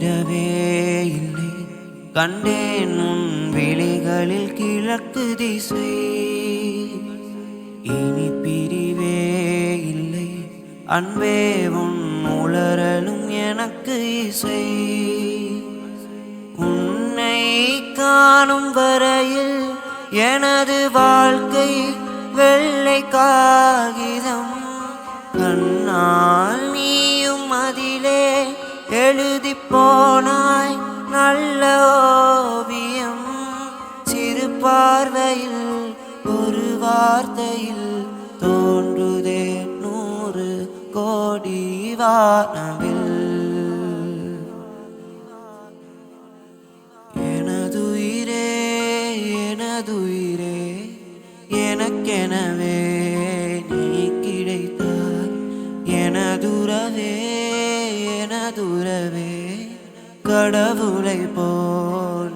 இரவே இல்லை கண்டேன் உன் விழிகளில் கிழக்கு திசை இனி பிரிவே இல்லை அன்பே உன் உளறலும் எனக்கு இசை உன்னை காணும் வரையில் எனது வாழ்க்கை வெள்ளை காகிதம் கண்ணால் நீயும் அதிலே எழுதி போனாய் நல்ல ஓவியம் சிறு பார்வையில் ஒரு வார்த்தையில் தோன்றுதே 100 கோடி வானவில் எனதுயிரே எனதுயிரே எனக்கெனவே நீ கிடைத்தாய் எனதுறவே எனதுறவே கடவுளை போல்